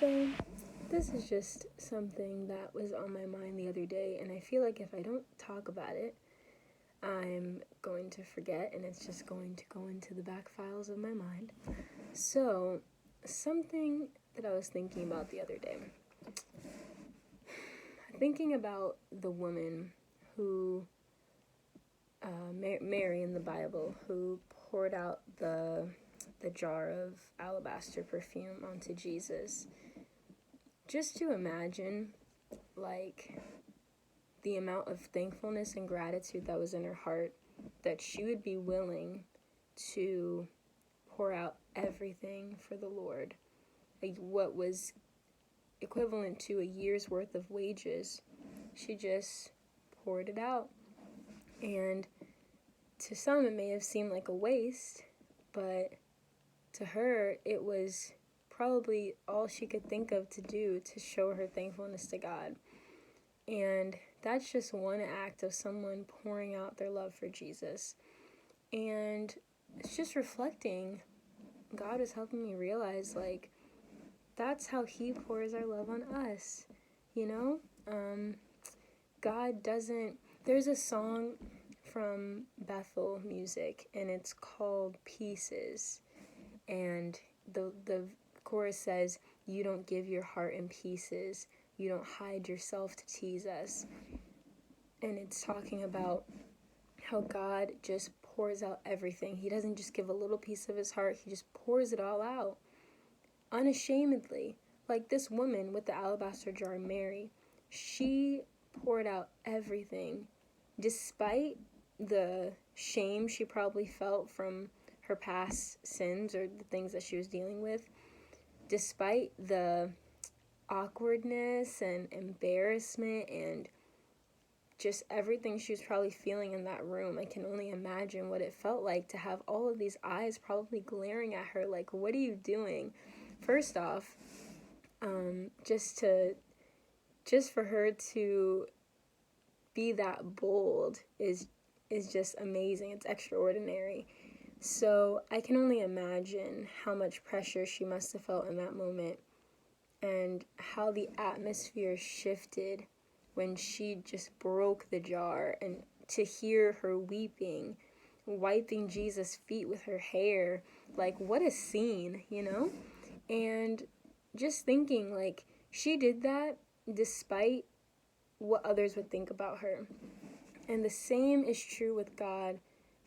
So, this is just something that was on my mind the other day, and I feel like if I don't talk about it, I'm going to forget, and it's just going to go into the back files of my mind. So, something that I was thinking about the other day. Thinking about the woman who, Mary in the Bible, who poured out the jar of alabaster perfume onto Jesus. Just to imagine, like, the amount of thankfulness and gratitude that was in her heart, that she would be willing to pour out everything for the Lord. Like, what was equivalent to a year's worth of wages, she just poured it out. And to some, it may have seemed like a waste, but to her, it was probably all she could think of to do to show her thankfulness to God. And that's just one act of someone pouring out their love for Jesus. And it's just reflecting. God is helping me realize, like, that's how He pours our love on us, you know? God doesn't... There's a song from Bethel Music, and it's called Pieces. And the chorus says, "You don't give your heart in pieces. You don't hide yourself to tease us." And it's talking about how God just pours out everything. He doesn't just give a little piece of His heart. He just pours it all out. Unashamedly. Like this woman with the alabaster jar, Mary. She poured out everything. Despite the shame she probably felt from her past sins or the things that she was dealing with, despite the awkwardness and embarrassment and just everything she was probably feeling in that room. I can only imagine what it felt like to have all of these eyes probably glaring at her like, what are you doing? First off, just for her to be that bold is just amazing. It's extraordinary. So I can only imagine how much pressure she must have felt in that moment and how the atmosphere shifted when she just broke the jar, and to hear her weeping, wiping Jesus' feet with her hair. Like, what a scene, you know? And just thinking, like, she did that despite what others would think about her. And the same is true with God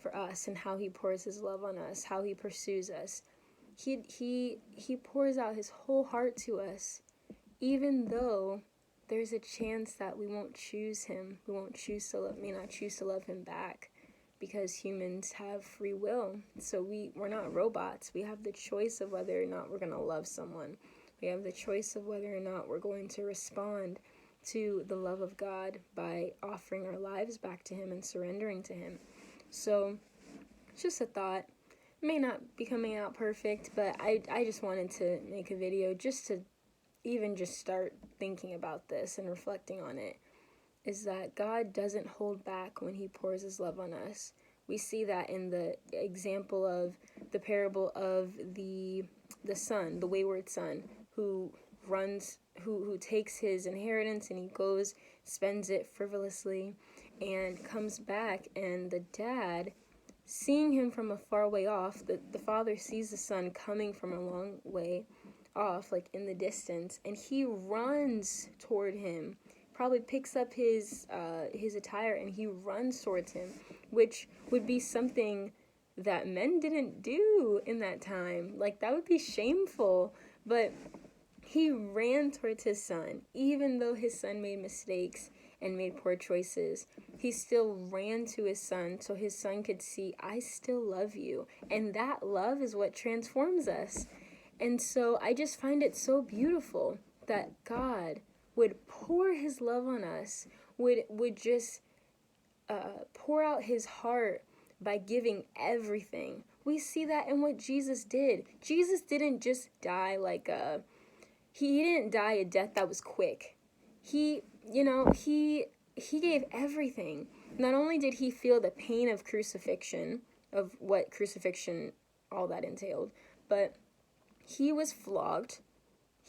for us and how He pours His love on us, how He pursues us. He pours out His whole heart to us, even though there's a chance that we won't choose Him. We won't may not choose to love Him back, because humans have free will. So we're not robots. We have the choice of whether or not we're going to love someone. We have the choice of whether or not we're going to respond to the love of God by offering our lives back to Him and surrendering to Him. So it's just a thought. It may not be coming out perfect, but I just wanted to make a video just to even just start thinking about this and reflecting on it, is that God doesn't hold back when He pours His love on us. We see that in the example of the parable of the son, the wayward son, who takes his inheritance and he goes, spends it frivolously, and comes back, and the dad, seeing him from a far way off, the father sees the son coming from a long way off, like in the distance, and he runs toward him, probably picks up his attire, and he runs towards him, which would be something that men didn't do in that time. Like, that would be shameful, but he ran towards his son. Even though his son made mistakes and made poor choices, he still ran to his son so his son could see, I still love you. And that love is what transforms us. And so I just find it so beautiful that God would pour His love on us, would just pour out His heart by giving everything. We see that in what Jesus did. Jesus didn't just die he didn't die a death that was quick. He gave everything. Not only did He feel the pain of crucifixion, of what crucifixion, all that entailed, but He was flogged.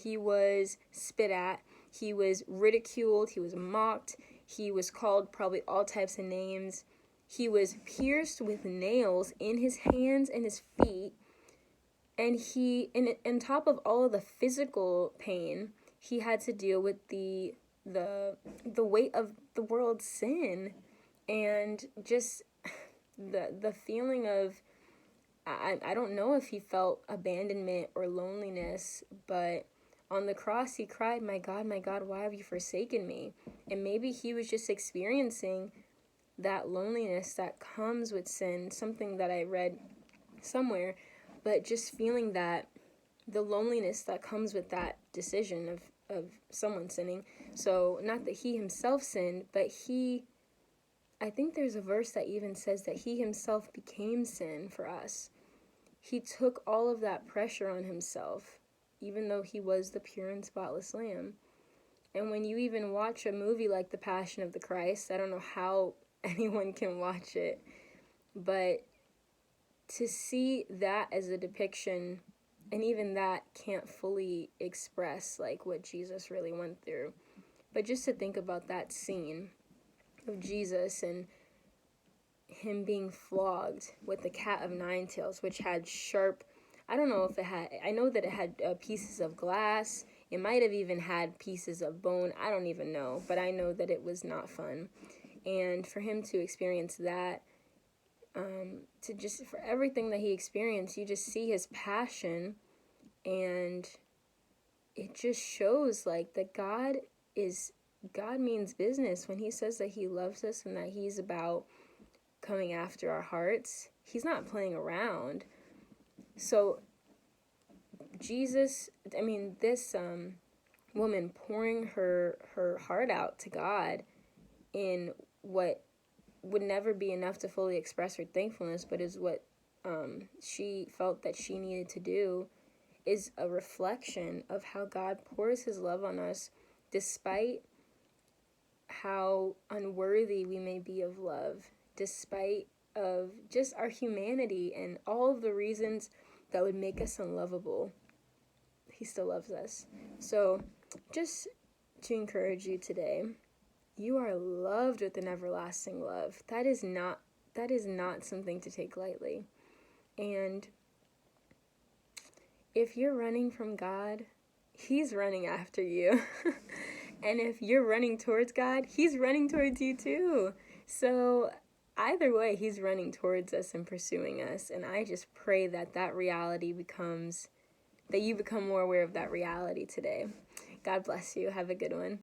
He was spit at. He was ridiculed. He was mocked. He was called probably all types of names. He was pierced with nails in his hands and his feet. And on top of all of the physical pain, he had to deal with the weight of the world's sin, and just the feeling of, I don't know if he felt abandonment or loneliness, but on the cross he cried, my God, why have you forsaken me? And maybe he was just experiencing that loneliness that comes with sin, something that I read somewhere, but just feeling that the loneliness that comes with that decision of someone sinning. So not that he himself sinned, but I think there's a verse that even says that he himself became sin for us. He took all of that pressure on himself, even though he was the pure and spotless lamb. And when you even watch a movie like The Passion of the Christ, I don't know how anyone can watch it, but to see that as a depiction, and even that can't fully express like what Jesus really went through. But just to think about that scene of Jesus and him being flogged with the cat of nine tails, which had sharp, I don't know if it had, I know that it had pieces of glass. It might have even had pieces of bone. I don't even know, but I know that it was not fun. And for him to experience that, to just, for everything that he experienced, you just see his passion, and it just shows like that God means business when he says that he loves us and that he's about coming after our hearts. He's not playing around. So Jesus, this woman pouring her heart out to God in what would never be enough to fully express her thankfulness, but is what she felt that she needed to do, is a reflection of how God pours his love on us despite how unworthy we may be of love, despite of just our humanity and all of the reasons that would make us unlovable. He still loves us. So just to encourage you today, you are loved with an everlasting love. That is not something to take lightly. And if you're running from God, he's running after you. And if you're running towards God, he's running towards you too. So either way, he's running towards us and pursuing us. And I just pray that reality becomes, that you become more aware of that reality today. God bless you. Have a good one.